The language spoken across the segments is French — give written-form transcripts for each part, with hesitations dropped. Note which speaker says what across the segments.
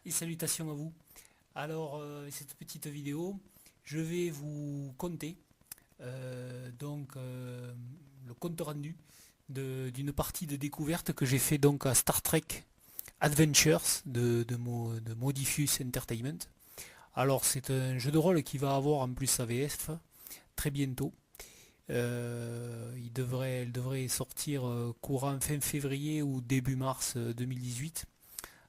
Speaker 1: Et salutations à vous. Alors, cette petite vidéo, je vais vous conter le compte rendu d'une partie de découverte que j'ai fait donc à Star Trek Adventures de Modifus Entertainment. Alors, c'est un jeu de rôle qui va avoir en plus sa VF très bientôt. Elle devrait sortir courant fin février ou début mars 2018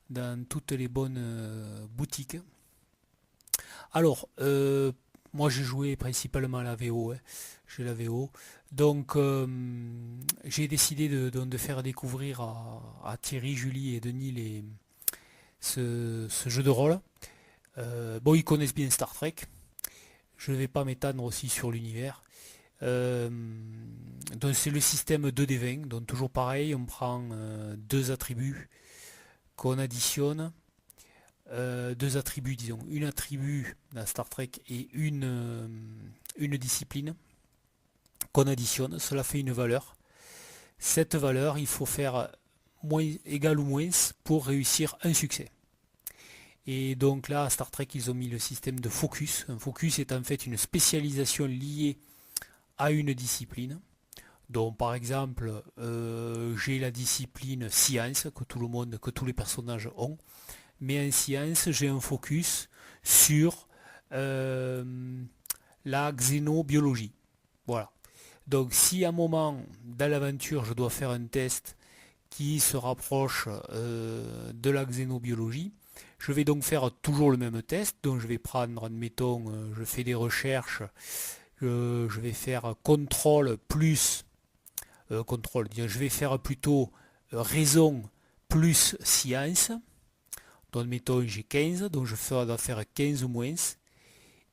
Speaker 1: dans toutes les bonnes boutiques. Alors, moi j'ai joué principalement à la VO, hein. J'ai la VO. Donc j'ai décidé de faire découvrir à Thierry, Julie et Denis ce jeu de rôle. Bon, ils connaissent bien Star Trek. Je ne vais pas m'étendre aussi sur l'univers. Donc c'est le système 2D20. Donc toujours pareil, on prend deux attributs qu'on additionne. Deux attributs, disons, une attribut dans Star Trek et une discipline qu'on additionne, cela fait une valeur. Cette valeur, il faut faire moins, égal ou moins pour réussir un succès. Et donc là, à Star Trek, ils ont mis le système de focus. Un focus est en fait une spécialisation liée à une discipline. Donc par exemple, j'ai la discipline science que tout le monde, que tous les personnages ont. Mais en science, j'ai un focus sur la xénobiologie. Voilà. Donc si à un moment dans l'aventure je dois faire un test qui se rapproche de la xénobiologie, je vais donc faire toujours le même test. Donc je vais prendre, admettons, je fais des recherches, je vais faire contrôle plus contrôle. Je vais faire plutôt raison plus science. Donc admettons j'ai 15, donc je dois faire 15 ou moins.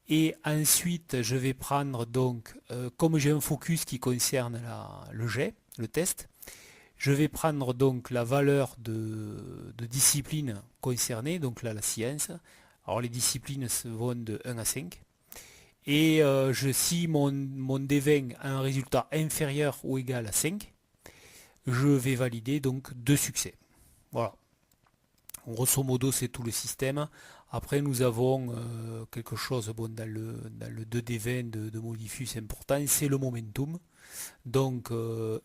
Speaker 1: Et ensuite je vais prendre donc, comme j'ai un focus qui concerne le jet, le test, je vais prendre donc la valeur de discipline concernée, donc là la science. Alors les disciplines vont de 1 à 5. Et si mon D20 a un résultat inférieur ou égal à 5, je vais valider donc 2 succès. Voilà. Grosso modo, c'est tout le système. Après, nous avons quelque chose bon, dans le 2D20 de Modifus important, c'est le momentum. Donc,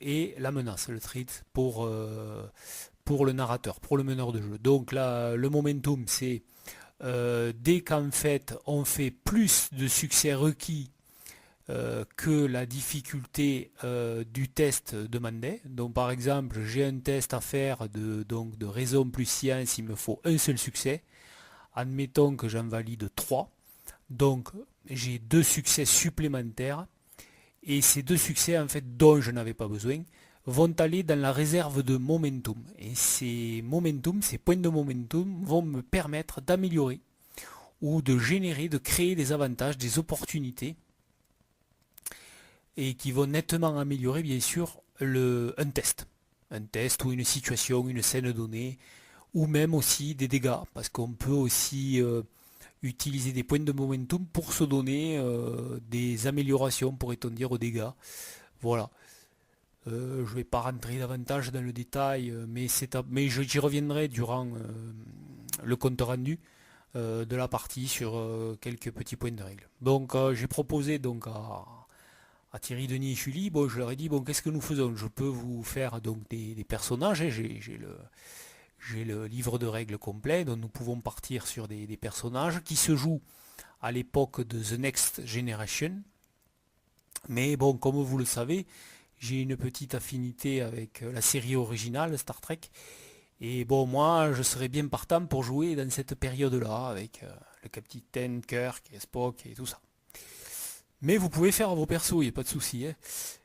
Speaker 1: et la menace, le threat pour le narrateur, pour le meneur de jeu. Donc là, le momentum, c'est dès qu'en fait on fait plus de succès requis que la difficulté du test demandé. Donc par exemple, j'ai un test à faire de raison plus science, il me faut un seul succès. Admettons que j'en valide 3. Donc j'ai deux succès supplémentaires. Et ces deux succès, en fait, dont je n'avais pas besoin, vont aller dans la réserve de momentum. Et ces momentum, ces points de momentum vont me permettre d'améliorer ou de générer, de créer des avantages, des opportunités et qui vont nettement améliorer bien sûr un test. Un test ou une situation, une scène donnée, ou même aussi des dégâts, parce qu'on peut aussi utiliser des points de momentum pour se donner des améliorations, pourrait-on dire, aux dégâts. Voilà. Je ne vais pas rentrer davantage dans le détail, mais j'y reviendrai durant le compte rendu de la partie sur quelques petits points de règle. Donc j'ai proposé donc à Thierry, Denis et Julie, bon, je leur ai dit, bon, qu'est-ce que nous faisons? Je peux vous faire donc des personnages, hein, j'ai le livre de règles complet, donc nous pouvons partir sur des personnages qui se jouent à l'époque de The Next Generation. Mais bon, comme vous le savez, j'ai une petite affinité avec la série originale Star Trek. Et bon, moi, je serais bien partant pour jouer dans cette période-là, avec le capitaine Kirk et Spock et tout ça. Mais vous pouvez faire vos persos, il n'y a pas de souci, hein.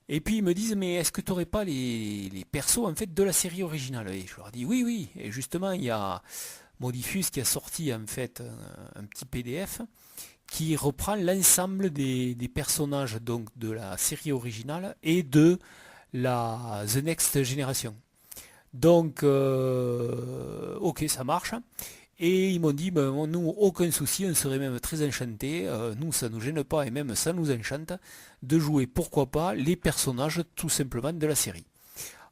Speaker 1: Et puis ils me disent, mais est-ce que tu n'aurais pas les persos en fait de la série originale? Et je leur dis oui, oui. Et justement, il y a Modifus qui a sorti en fait un petit PDF qui reprend l'ensemble des personnages donc de la série originale et de la The Next Generation. Donc, ok, ça marche. Et ils m'ont dit, ben, nous, aucun souci, on serait même très enchantés, nous, ça nous gêne pas et même ça nous enchante de jouer, pourquoi pas, les personnages tout simplement de la série.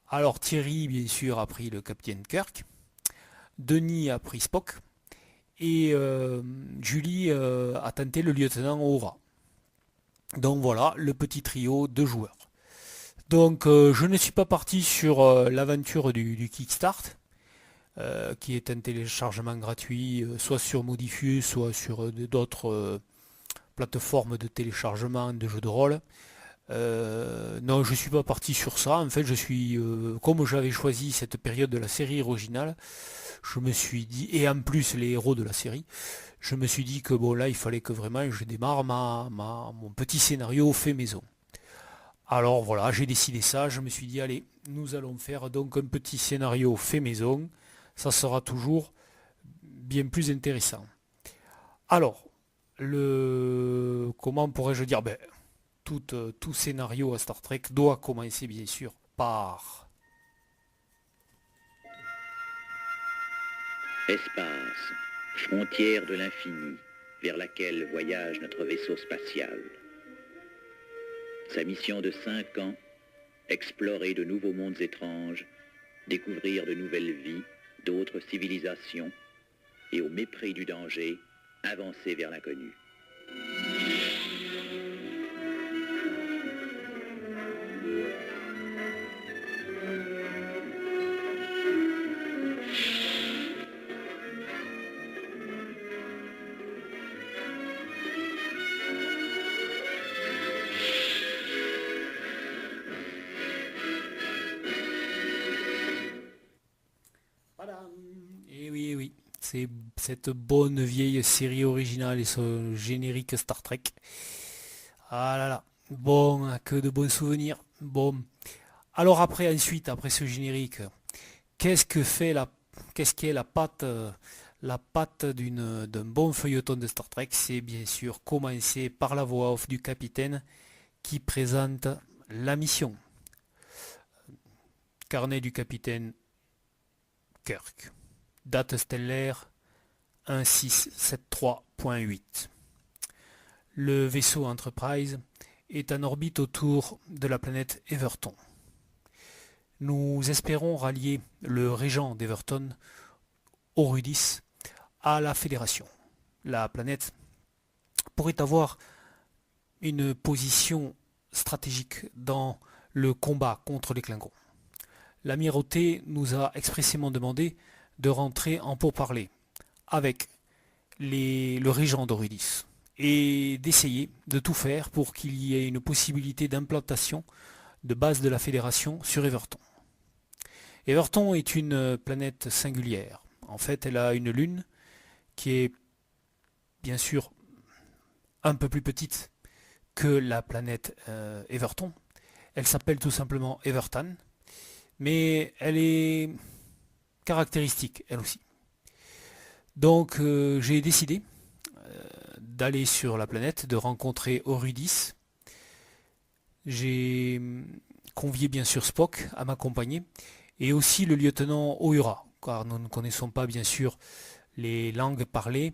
Speaker 1: Alors Thierry, bien sûr, a pris le Capitaine Kirk, Denis a pris Spock, et Julie a tenté le lieutenant Aura. Donc voilà, le petit trio de joueurs. Donc je ne suis pas parti sur l'aventure du Kickstart, qui est un téléchargement gratuit, soit sur Modifus, soit sur d'autres plateformes de téléchargement de jeux de rôle. Non, je suis pas parti sur ça. En fait, je suis, comme j'avais choisi cette période de la série originale, je me suis dit, et en plus les héros de la série, je me suis dit que bon là, il fallait que vraiment je démarre mon petit scénario fait maison. Alors voilà, j'ai décidé ça. Je me suis dit, allez, nous allons faire donc un petit scénario fait maison. Ça sera toujours bien plus intéressant. Alors, comment pourrais-je dire, tout scénario à Star Trek doit commencer bien sûr par...
Speaker 2: Espace, frontière de l'infini, vers laquelle voyage notre vaisseau spatial. Sa mission de 5 ans, explorer de nouveaux mondes étranges, découvrir de nouvelles vies, d'autres civilisations, et au mépris du danger, avancer vers l'inconnu.
Speaker 1: Et oui, eh oui, c'est cette bonne vieille série originale et ce générique Star Trek. Ah là là, bon, que de bons souvenirs. Bon, alors après ce générique, qu'est-ce que fait qu'est-ce qu'est la patte d'un bon feuilleton de Star Trek? C'est bien sûr commencer par la voix off du capitaine qui présente la mission. Carnet du capitaine Kirk. Date stellaire 1673.8. Le vaisseau Enterprise est en orbite autour de la planète Everton. Nous espérons rallier le régent d'Everton, Orudis, à la Fédération. La planète pourrait avoir une position stratégique dans le combat contre les Klingons. L'Amirauté nous a expressément demandé de rentrer en pourparlers avec le régent d'Orudis et d'essayer de tout faire pour qu'il y ait une possibilité d'implantation de base de la Fédération sur Everton. Everton est une planète singulière. En fait, elle a une lune qui est bien sûr un peu plus petite que la planète Everton. Elle s'appelle tout simplement Evertan, mais elle est caractéristique, elle aussi. Donc j'ai décidé d'aller sur la planète, de rencontrer Orudis. J'ai convié bien sûr Spock à m'accompagner, et aussi le lieutenant Uhura, car nous ne connaissons pas bien sûr les langues parlées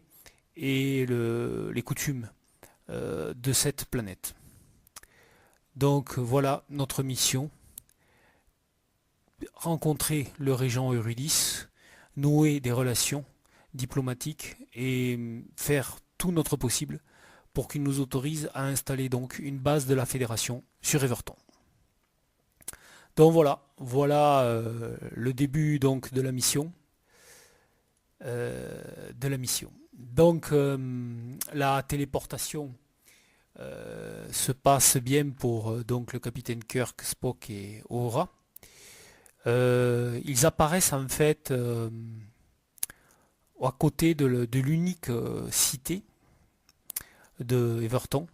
Speaker 1: et les coutumes de cette planète. Donc voilà notre mission: rencontrer le régent Orudis, nouer des relations diplomatiques et faire tout notre possible pour qu'il nous autorise à installer donc une base de la Fédération sur Everton. Donc voilà le début donc de la mission. Donc la téléportation se passe bien pour donc le capitaine Kirk, Spock et Uhura. Ils apparaissent en fait à côté de l'unique cité de Everton,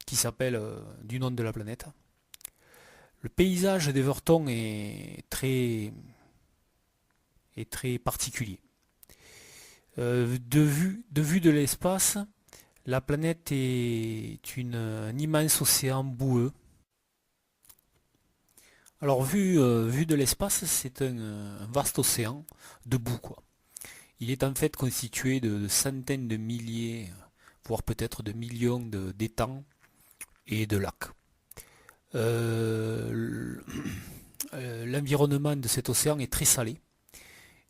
Speaker 1: qui s'appelle du nom de la planète. Le paysage d'Everton est très particulier. De vue de l'espace, la planète est un immense océan boueux. Alors vu de l'espace, c'est un vaste océan de boue, quoi. Il est en fait constitué de centaines de milliers, voire peut-être de millions d'étangs et de lacs. L'environnement de cet océan est très salé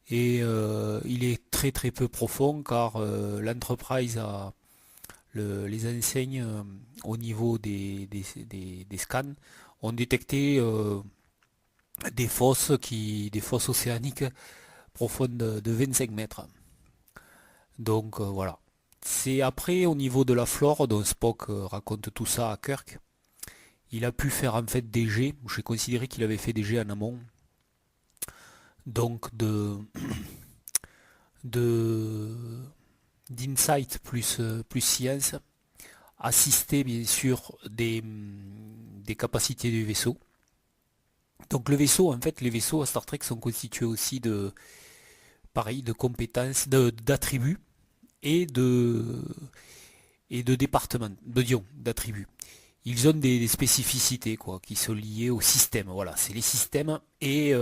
Speaker 1: et il est très très peu profond car l'Enterprise a les enseignes au niveau des scans ont détecté des fosses océaniques profondes de 25 mètres. Donc voilà. C'est après au niveau de la flore, dont Spock raconte tout ça à Kirk. Il a pu faire en fait des jets, j'ai considéré qu'il avait fait des jets en amont. Donc de d'insight plus science, assisté bien sûr des capacités du vaisseau. Donc le vaisseau, en fait, les vaisseaux à Star Trek sont constitués aussi de pareil, de compétences, d'attributs et de départements, d'attributs. Ils ont des spécificités quoi, qui sont liées au système. Voilà, c'est les systèmes et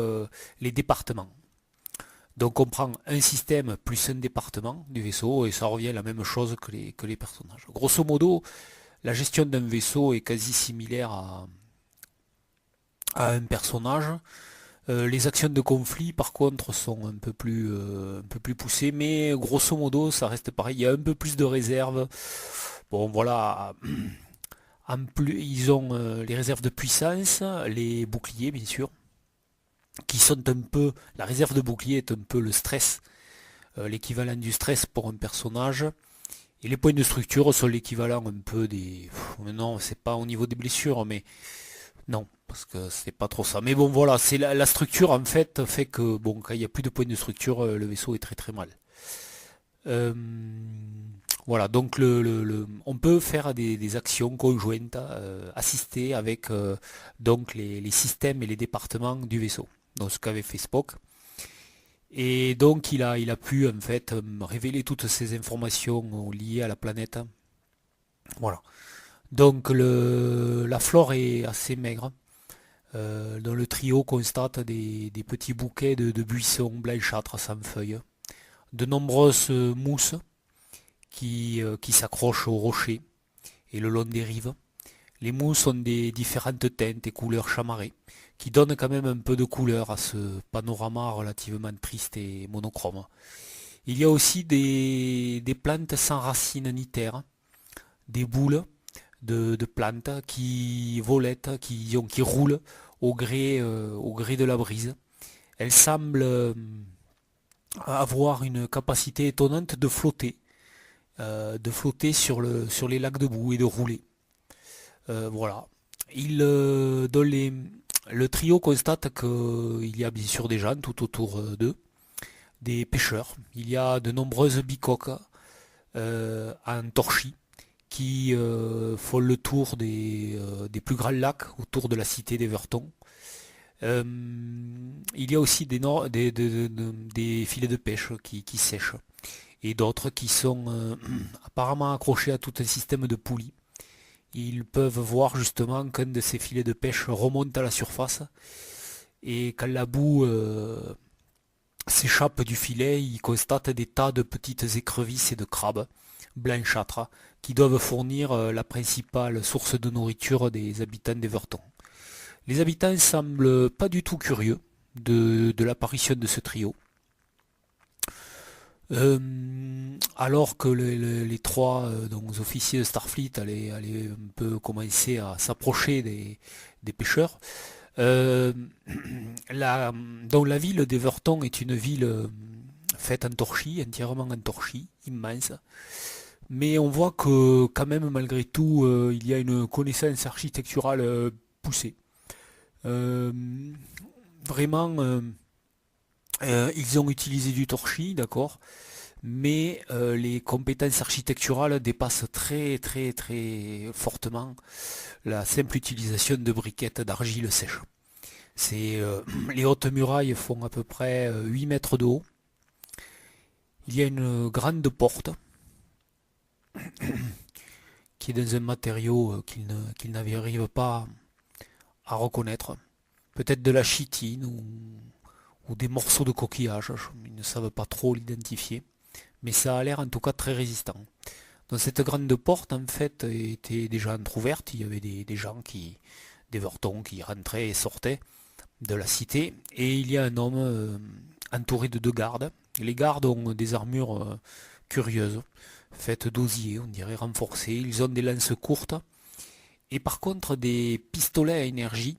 Speaker 1: les départements. Donc on prend un système plus un département du vaisseau et ça revient à la même chose que les personnages. Grosso modo, la gestion d'un vaisseau est quasi similaire à un personnage. Les actions de conflit par contre sont un peu plus poussées, mais grosso modo ça reste pareil, il y a un peu plus de réserve. Bon voilà, en plus ils ont les réserves de puissance, les boucliers bien sûr, qui sont un peu, la réserve de bouclier est un peu le stress, l'équivalent du stress pour un personnage, et les points de structure sont l'équivalent un peu des... non, c'est pas au niveau des blessures, mais non, parce que c'est pas trop ça. Mais bon voilà, c'est la structure en fait que, bon, quand il n'y a plus de points de structure, le vaisseau est très très mal. Voilà, donc on peut faire des actions conjointes, assistées avec donc les systèmes et les départements du vaisseau. Donc ce qu'avait fait Spock. Et donc il a pu en fait révéler toutes ces informations liées à la planète. Voilà. Donc la flore est assez maigre. Dans le trio constate des petits bouquets de buissons blanchâtres sans feuilles. De nombreuses mousses qui s'accrochent aux rochers et le long des rives. Les mousses ont des différentes teintes et couleurs chamarrées, qui donnent quand même un peu de couleur à ce panorama relativement triste et monochrome. Il y a aussi des plantes sans racines ni terre, des boules de plantes qui volettent, qui roulent au gré de la brise. Elles semblent avoir une capacité étonnante de flotter sur les lacs de boue et de rouler. Voilà. Le trio constate qu'il y a bien sûr des gens tout autour d'eux, des pêcheurs. Il y a de nombreuses bicoques en torchis qui font le tour des plus grands lacs autour de la cité d'Everton. Il y a aussi des filets de pêche qui sèchent et d'autres qui sont apparemment accrochés à tout un système de poulies. Ils peuvent voir justement qu'un de ces filets de pêche remonte à la surface et quand la boue s'échappe du filet, ils constatent des tas de petites écrevisses et de crabes blanchâtres qui doivent fournir la principale source de nourriture des habitants d'Everton. Les habitants semblent pas du tout curieux de l'apparition de ce trio. Alors que les trois donc, officiers de Starfleet allaient un peu commencer à s'approcher des pêcheurs, donc la ville d'Everton est une ville faite en torchis, entièrement en torchis, immense. Mais on voit que quand même malgré tout il y a une connaissance architecturale poussée. Vraiment ils ont utilisé du torchis, d'accord, mais les compétences architecturales dépassent très très très fortement la simple utilisation de briquettes d'argile sèche. Les hautes murailles font à peu près 8 mètres de haut. Il y a une grande porte qui est dans un matériau qu'ils n'arrivent pas à reconnaître. Peut-être de la chitine ou des morceaux de coquillage, ils ne savent pas trop l'identifier, mais ça a l'air en tout cas très résistant. Donc cette grande porte en fait était déjà entrouverte, il y avait des gens d'Everton qui rentraient et sortaient de la cité, et il y a un homme entouré de 2 gardes Les gardes ont des armures curieuses, faites d'osier, on dirait renforcées. Ils ont des lances courtes et par contre des pistolets à énergie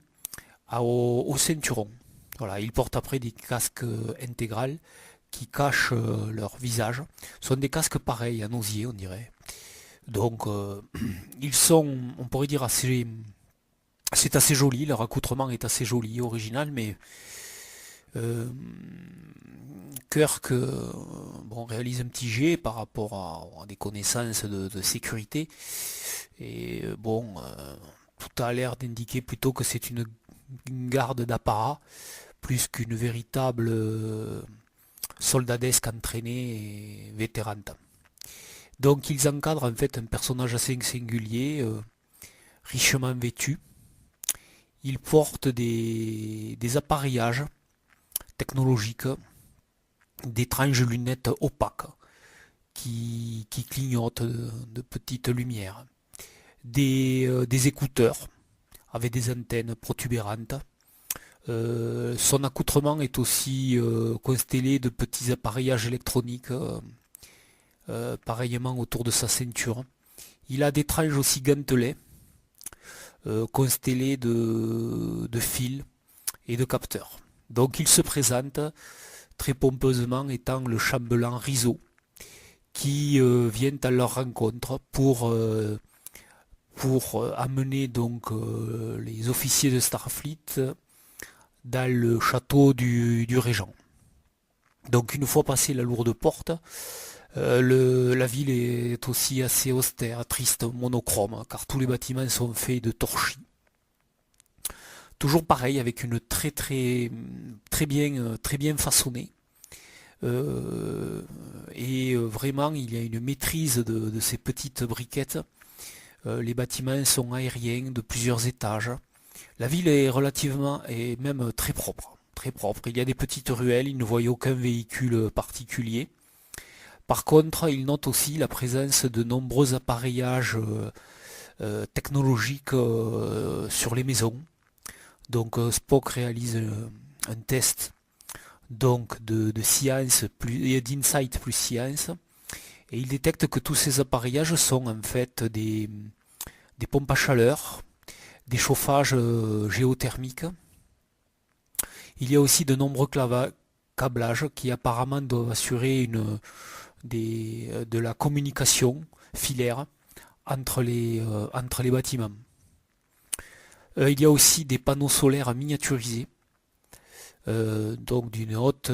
Speaker 1: au ceinturon. Voilà, ils portent après des casques intégrales qui cachent leur visage. Ce sont des casques pareils, en osier, on dirait. Donc, ils sont, on pourrait dire, c'est assez joli, leur accoutrement est assez joli, original, mais euh, Kirk bon, réalise un petit jet par rapport à des connaissances de sécurité. Et bon, tout a l'air d'indiquer plutôt que c'est une garde d'apparat, plus qu'une véritable soldadesque entraînée et vétérante. Donc ils encadrent en fait un personnage assez singulier, richement vêtu. Ils portent des appareillages technologiques, d'étranges lunettes opaques qui clignotent de petites lumières, des écouteurs avec des antennes protubérantes. Son accoutrement est aussi constellé de petits appareillages électroniques pareillement autour de sa ceinture. Il a d'étranges aussi gantelets constellés de fils et de capteurs. Donc il se présente très pompeusement étant le chambellan Rizzo qui vient à leur rencontre pour amener donc les officiers de Starfleet dans le château du régent. Donc une fois passé la lourde porte, la ville est aussi assez austère, triste, monochrome, car tous les bâtiments sont faits de torchis. Toujours pareil, avec une très bien façonnée. Et vraiment, il y a une maîtrise de ces petites briquettes. Les bâtiments sont aériens de plusieurs étages. La ville est relativement et même très propre. Très propre. Il y a des petites ruelles, il ne voyait aucun véhicule particulier. Par contre, il note aussi la présence de nombreux appareillages technologiques sur les maisons. Donc Spock réalise un test donc de science plus d'insight plus science et il détecte que tous ces appareillages sont en fait des pompes à chaleur, des chauffages géothermiques. Il y a aussi de nombreux câblages qui apparemment doivent assurer de la communication filaire entre les bâtiments. Il y a aussi des panneaux solaires miniaturisés, donc d'une haute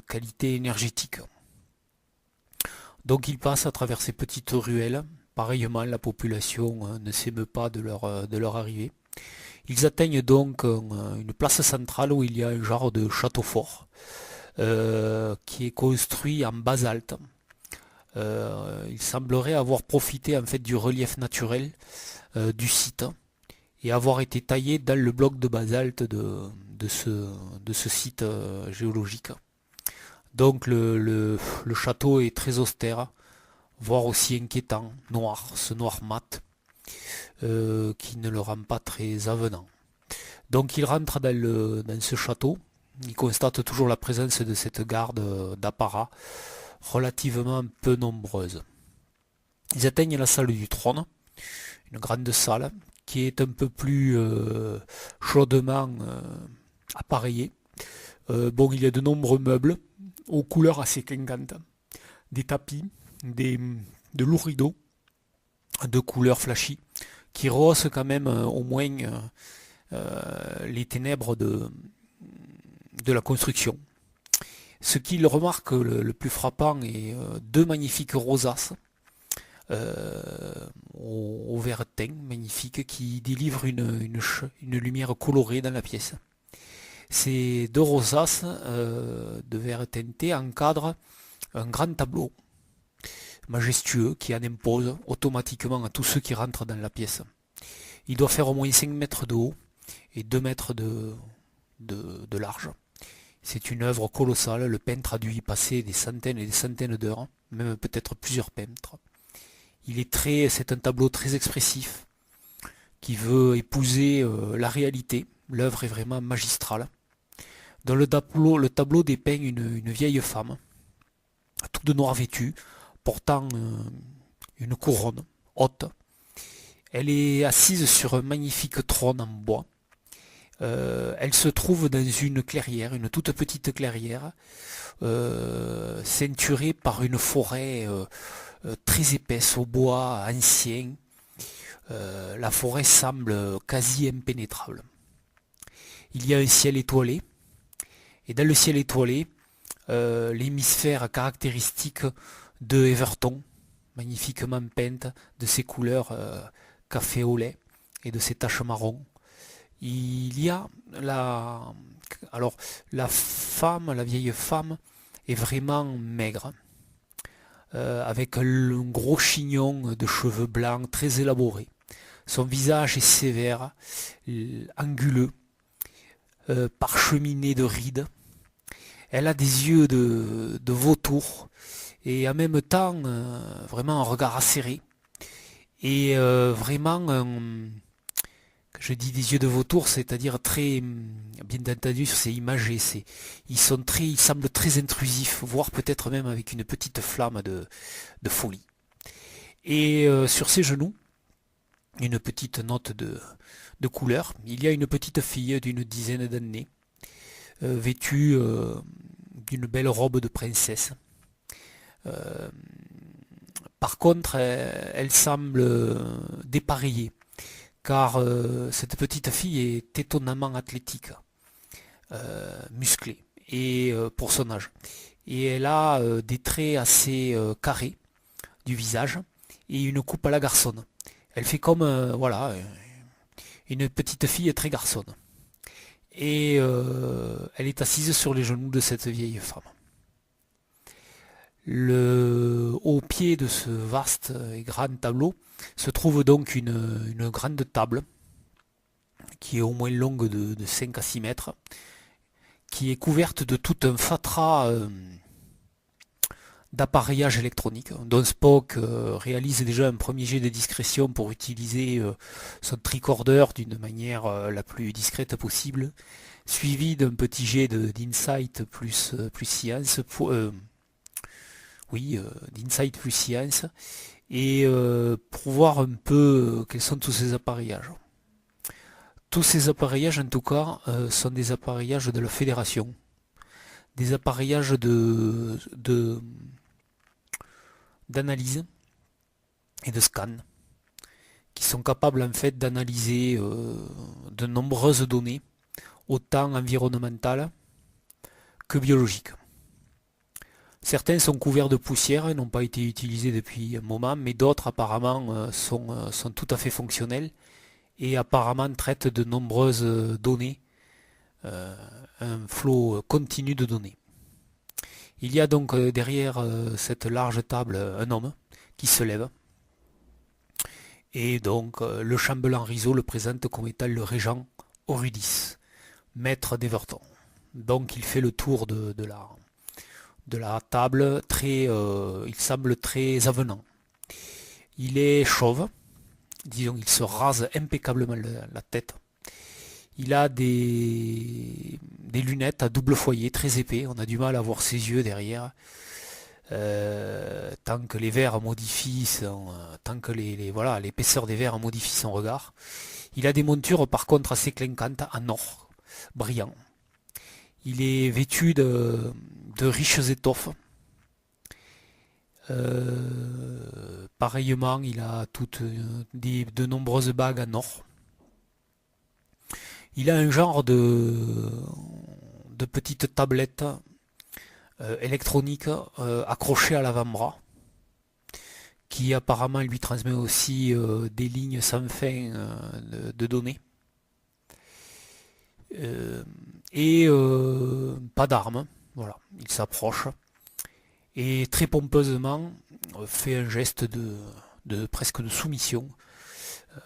Speaker 1: qualité énergétique. Donc ils passent à travers ces petites ruelles. Pareillement, la population ne s'émeut pas de leur arrivée. Ils atteignent donc une place centrale où il y a un genre de château fort qui est construit en basalte. Il semblerait avoir profité en fait du relief naturel du site et avoir été taillé dans le bloc de basalte de ce site géologique. Donc le château est très austère, voire aussi inquiétant, noir, ce noir mat, qui ne le rend pas très avenant. Donc il rentre dans ce château, il constate toujours la présence de cette garde d'apparat, relativement peu nombreuse. Ils atteignent la salle du trône, une grande salle, qui est un peu plus chaudement appareillée. Bon, il y a de nombreux meubles, aux couleurs assez clinquantes, des tapis, de lourds rideaux, de couleurs flashy, qui rehaussent quand même au moins les ténèbres de la construction. Ce qu'il remarque le plus frappant est deux magnifiques rosaces au vert teint magnifique qui délivrent une lumière colorée dans la pièce. Ces deux rosaces de verre teinté encadrent un grand tableau majestueux qui en impose automatiquement à tous ceux qui rentrent dans la pièce. Il doit faire au moins 5 mètres de haut et 2 mètres de large. C'est une œuvre colossale, le peintre a dû y passer des centaines et des centaines d'heures, même peut-être plusieurs peintres. C'est un tableau très expressif qui veut épouser la réalité. L'œuvre est vraiment magistrale. Dans le tableau dépeint une vieille femme, toute de noir vêtue, portant une couronne haute. Elle est assise sur un magnifique trône en bois. Elle se trouve dans une clairière, une toute petite clairière, ceinturée par une forêt très épaisse au bois ancien. La forêt semble quasi impénétrable. Il y a un ciel étoilé, et dans le ciel étoilé, l'hémisphère caractéristique de Everton, magnifiquement peinte de ses couleurs café au lait et de ses taches marron. Il y a alors la femme, la vieille femme est vraiment maigre, avec un gros chignon de cheveux blancs très élaboré. Son visage est sévère, anguleux, parcheminé de rides. Elle a des yeux de vautour et en même temps vraiment un regard acéré. Et vraiment, je dis des yeux de vautour, c'est-à-dire très, bien entendu, c'est imagé, ils semblent très intrusifs, voire peut-être même avec une petite flamme de folie. Et sur ses genoux, une petite note de couleur, il y a une petite fille d'une dizaine d'années, vêtue d'une belle robe de princesse. Par contre, elle semble dépareillée, car cette petite fille est étonnamment athlétique, musclée, et pour son âge. Et elle a des traits assez carrés du visage et une coupe à la garçonne. Elle fait comme voilà, une petite fille très garçonne. Et elle est assise sur les genoux de cette vieille femme. Au pied de ce vaste et grand tableau se trouve donc une grande table qui est au moins longue de 5 à 6 mètres, qui est couverte de tout un fatras d'appareillage électronique, dont Spock réalise déjà un premier jet de discrétion pour utiliser son tricorder d'une manière la plus discrète possible, suivi d'un petit jet d'insight plus science, d'insight plus science, et pour voir un peu quels sont tous ces appareillages. Tous ces appareillages, en tout cas, sont des appareillages de la Fédération, des appareillages d'analyse et de scan, qui sont capables en fait d'analyser de nombreuses données, autant environnementales que biologiques. Certains sont couverts de poussière et n'ont pas été utilisés depuis un moment, mais d'autres apparemment sont tout à fait fonctionnels et apparemment traitent de nombreuses données, un flot continu de données. Il y a donc derrière cette large table un homme qui se lève, et donc le chambellan Rizzo le présente comme étant le régent Orudis, maître d'Everton. Donc il fait le tour de la table, il semble très avenant. Il est chauve, disons, il se rase impeccablement la tête. Il a des lunettes à double foyer très épais, on a du mal à voir ses yeux derrière. Tant que les verres modifient tant que l'épaisseur des verres modifie son regard. Il a des montures par contre assez clinquantes en or, brillant. Il est vêtu de riches étoffes. Pareillement, il a de nombreuses bagues en or. Il a un genre de petite tablette électronique accrochée à l'avant-bras, qui apparemment lui transmet aussi des lignes sans fin de données. Et pas d'armes, voilà, il s'approche et très pompeusement fait un geste presque de soumission.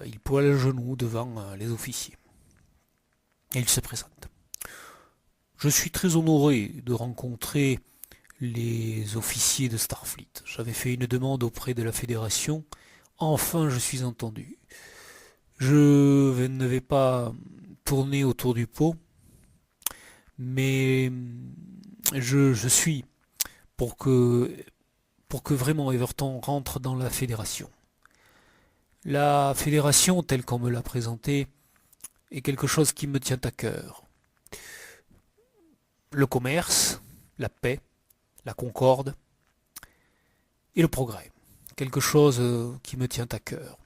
Speaker 1: Il poile le genou devant les officiers et il se présente. Je suis très honoré de rencontrer les officiers de Starfleet. J'avais fait une demande auprès de la Fédération. Enfin, je suis entendu. Je ne vais pas tourner autour du pot, Mais je suis pour que, pour que vraiment Everton rentre dans la fédération. La fédération, telle qu'on me l'a présentée, est quelque chose qui me tient à cœur. Le commerce, la paix, la concorde et le progrès. Quelque chose qui me tient à cœur.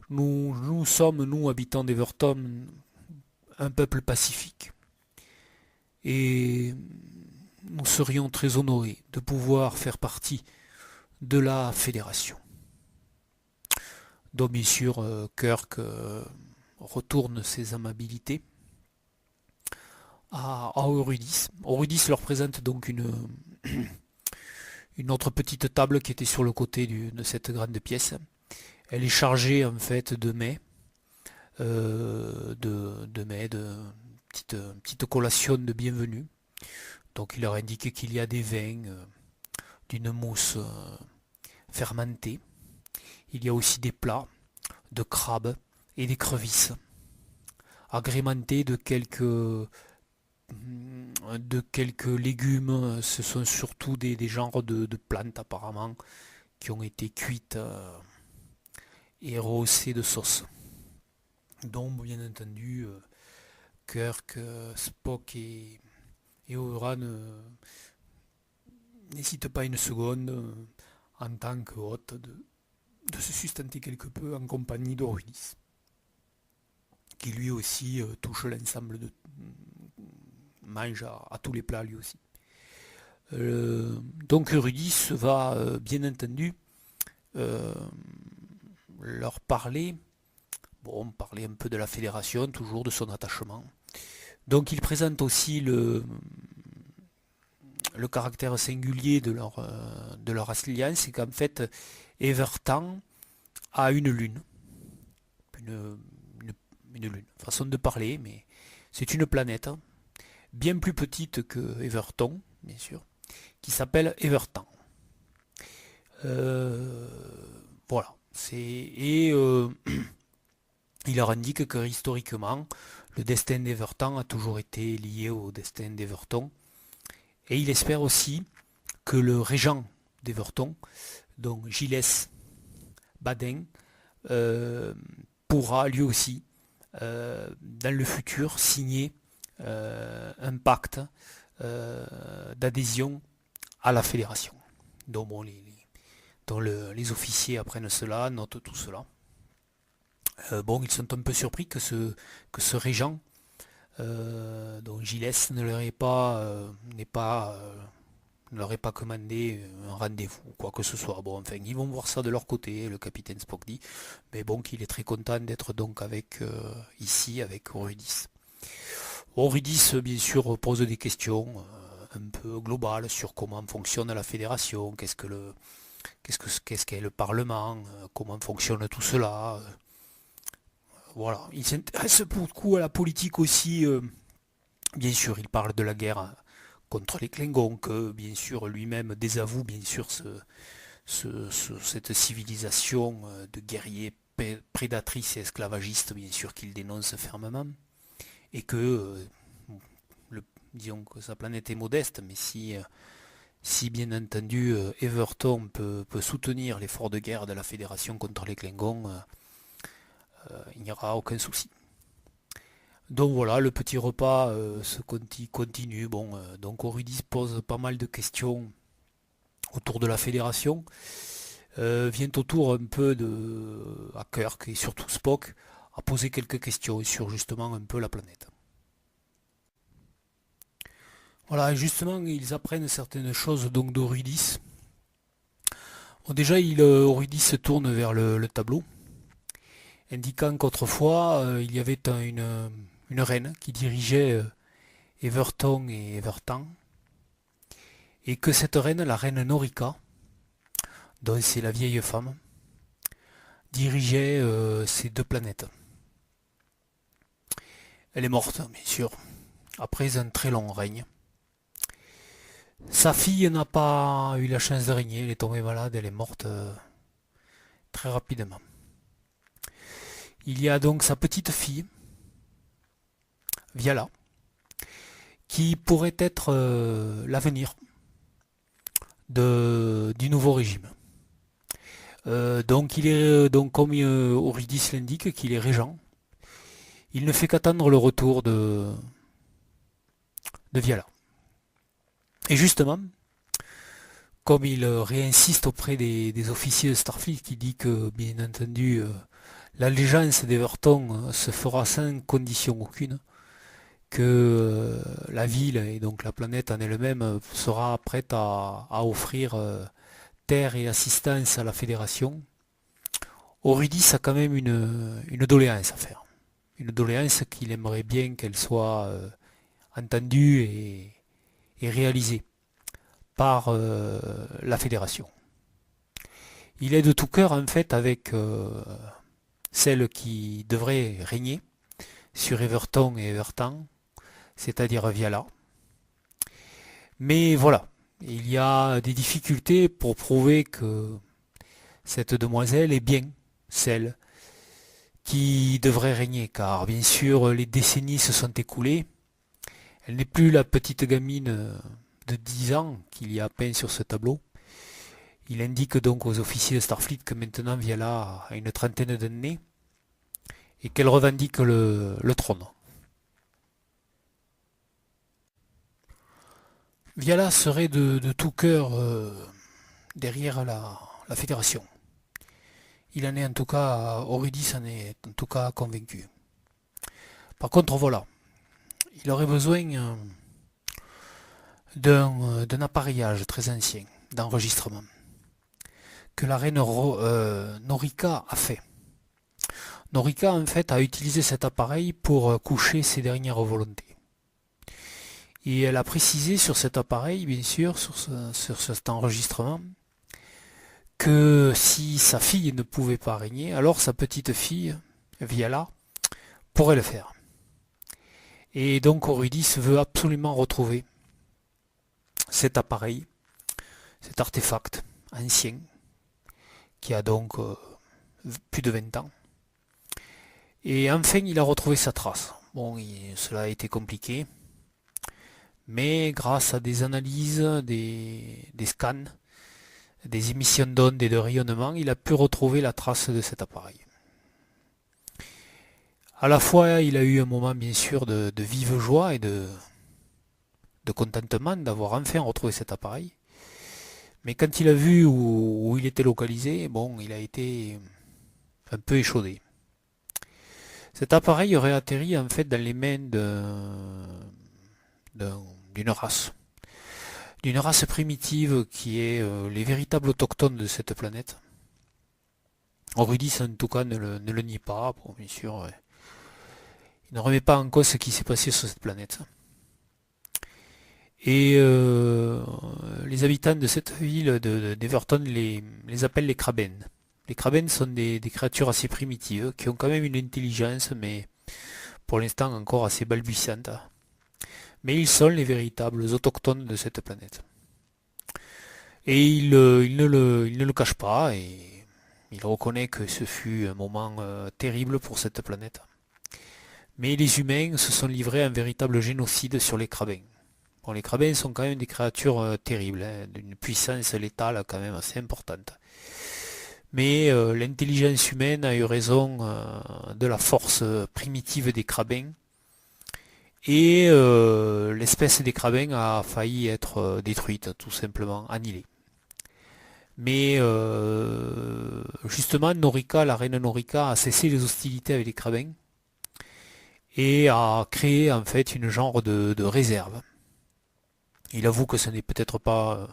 Speaker 1: Nous sommes, nous, habitants d'Everton, un peuple pacifique. Et nous serions très honorés de pouvoir faire partie de la fédération. Donc bien sûr, Kirk retourne ses amabilités à Eurydice. Eurydice leur présente donc une autre petite table qui était sur le côté de cette grande pièce. Elle est chargée en fait de mets, de petite collation de bienvenue. Donc il leur indique qu'il y a des vins, d'une mousse fermentée. Il y a aussi des plats de crabes et d'écrevisses, agrémentés de quelques légumes. Ce sont surtout des genres de plantes apparemment qui ont été cuites et rehaussées de sauce. Donc bien entendu, Kirk, Spock et Oran n'hésitent pas une seconde en tant que hôte de se sustenter quelque peu en compagnie d'Eurydice, qui lui aussi touche l'ensemble mange à tous les plats lui aussi. Donc Eurydice va bien entendu leur parler, parler un peu de la fédération, toujours de son attachement. Donc il présente aussi le caractère singulier de leur alliance, c'est qu'en fait Everton a une lune. Une lune, façon de parler, mais c'est une planète bien plus petite que Everton, bien sûr, qui s'appelle Everton. Voilà. Il leur indique que historiquement, le destin d'Everton a toujours été lié au destin d'Everton. Et il espère aussi que le régent d'Everton, donc Gilles Badin, pourra lui aussi, dans le futur, signer un pacte d'adhésion à la fédération. Donc les officiers apprennent cela, notent tout cela. Ils sont un peu surpris que ce régent, dont Gilles ne leur ait pas commandé un rendez-vous ou quoi que ce soit. Ils vont voir ça de leur côté, le capitaine Spock dit, mais qu'il est très content d'être donc ici avec Eurydice. Eurydice, bien sûr, pose des questions un peu globales sur comment fonctionne la fédération, qu'est-ce qu'est le Parlement, comment fonctionne tout cela. Voilà, il s'intéresse beaucoup à la politique aussi. Bien sûr, il parle de la guerre contre les Klingons, que bien sûr lui-même désavoue bien sûr cette civilisation de guerriers prédatrices et esclavagistes, bien sûr qu'il dénonce fermement. Et que, disons que sa planète est modeste, mais si bien entendu Everton peut soutenir l'effort de guerre de la Fédération contre les Klingons, il n'y aura aucun souci. Donc voilà, le petit repas se continue. Donc Eurydice pose pas mal de questions autour de la Fédération. Vient autour un peu à Kirk et surtout Spock à poser quelques questions sur justement un peu la planète. Voilà, justement, ils apprennent certaines choses donc d'Eurydice. Déjà, Eurydice se tourne vers le tableau, indiquant qu'autrefois, il y avait une reine qui dirigeait Everton et Everton, et que cette reine, la reine Norika, dont c'est la vieille femme, dirigeait ces deux planètes. Elle est morte, bien sûr, après un très long règne. Sa fille n'a pas eu la chance de régner, elle est tombée malade, elle est morte très rapidement. Il y a donc sa petite fille, Viala, qui pourrait être l'avenir du nouveau régime. Donc il est comme Eurydice l'indique, qu'il est régent. Il ne fait qu'attendre le retour de Viala. Et justement, comme il réinsiste auprès des officiers de Starfleet, qui dit que, bien entendu, l'allégeance d'Everton se fera sans condition aucune, que la ville et donc la planète en elle-même sera prête à offrir terre et assistance à la Fédération, Eurydice a quand même une doléance à faire. Une doléance qu'il aimerait bien qu'elle soit entendue et réalisée par la Fédération. Il est de tout cœur en fait avec celle qui devrait régner sur Everton et Evertan, c'est-à-dire Viala. Mais voilà, il y a des difficultés pour prouver que cette demoiselle est bien celle qui devrait régner, car bien sûr les décennies se sont écoulées. Elle n'est plus la petite gamine de 10 ans qu'il y a à peine sur ce tableau. Il indique donc aux officiers de Starfleet que maintenant Viala a une trentaine d'années et qu'elle revendique le trône. Viala serait de tout cœur derrière la Fédération. Il en est en tout cas, Eurydice en est en tout cas convaincu. Par contre, voilà, il aurait besoin d'un appareillage très ancien, d'enregistrement, que la reine Norika a fait. Norika, en fait, a utilisé cet appareil pour coucher ses dernières volontés. Et elle a précisé sur cet appareil, bien sûr, sur cet enregistrement, que si sa fille ne pouvait pas régner, alors sa petite fille, Viala, pourrait le faire. Et donc Eurydice veut absolument retrouver cet appareil, cet artefact ancien, qui a donc plus de 20 ans. Et enfin, il a retrouvé sa trace. Bon, cela a été compliqué, mais grâce à des analyses, des scans, des émissions d'ondes et de rayonnement, il a pu retrouver la trace de cet appareil. À la fois, il a eu un moment, bien sûr, de vive joie et de contentement d'avoir enfin retrouvé cet appareil. Mais quand il a vu où il était localisé, bon, il a été un peu échaudé. Cet appareil aurait atterri en fait dans les mains d'une race. D'une race primitive qui est les véritables autochtones de cette planète. Eurydice en tout cas ne le nie pas, bon, bien sûr. Il ne remet pas en cause ce qui s'est passé sur cette planète. Et les habitants de cette ville d'Everton les appellent les Kraben. Les Kraben sont des créatures assez primitives, qui ont quand même une intelligence, mais pour l'instant encore assez balbutiante. Mais ils sont les véritables autochtones de cette planète. Et il ne le cache pas, et il reconnaît que ce fut un moment terrible pour cette planète. Mais les humains se sont livrés à un véritable génocide sur les Kraben. Bon, les Kraben sont quand même des créatures terribles, hein, d'une puissance létale quand même assez importante. Mais l'intelligence humaine a eu raison de la force primitive des Kraben. Et l'espèce des Kraben a failli être détruite, tout simplement, annihilée. Mais justement, Norika, la reine Norika, a cessé les hostilités avec les Kraben et a créé en fait une genre de réserve. Il avoue que ce n'est peut-être pas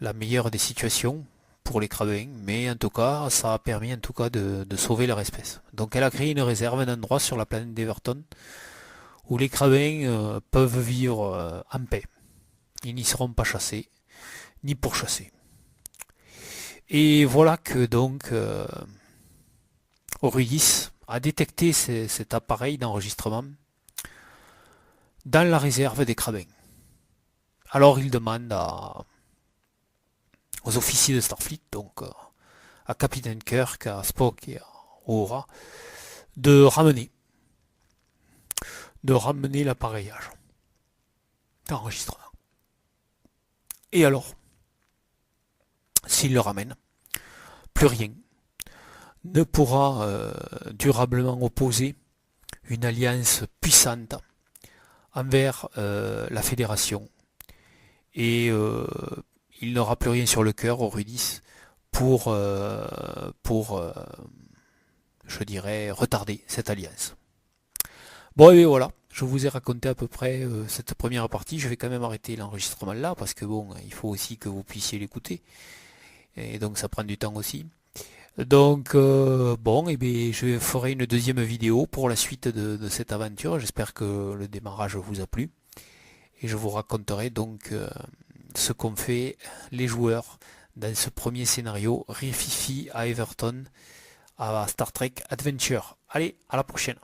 Speaker 1: la meilleure des situations pour les Kraben, mais en tout cas, ça a permis en tout cas de sauver leur espèce. Donc elle a créé une réserve, un endroit sur la planète d'Everton, où les Kraben peuvent vivre en paix. Ils n'y seront pas chassés, ni pourchassés. Et voilà que donc Eurydice a détecté cet appareil d'enregistrement dans la réserve des Kraben. Alors il demande aux officiers de Starfleet, donc à Capitaine Kirk, à Spock et à Uhura, de ramener l'appareillage. l'enregistrement. Et alors, s'il le ramène, plus rien ne pourra durablement opposer une alliance puissante envers la fédération. Et il n'aura plus rien sur le cœur, Horudis, pour je dirais, retarder cette alliance. Bon, et voilà, je vous ai raconté à peu près cette première partie. Je vais quand même arrêter l'enregistrement là, parce que bon, il faut aussi que vous puissiez l'écouter. Et donc ça prend du temps aussi. Donc bon, et bien, je ferai une deuxième vidéo pour la suite de cette aventure. J'espère que le démarrage vous a plu. Et je vous raconterai donc ce qu'ont fait les joueurs dans ce premier scénario, Rififi à Everton, à Star Trek Adventure. Allez, à la prochaine.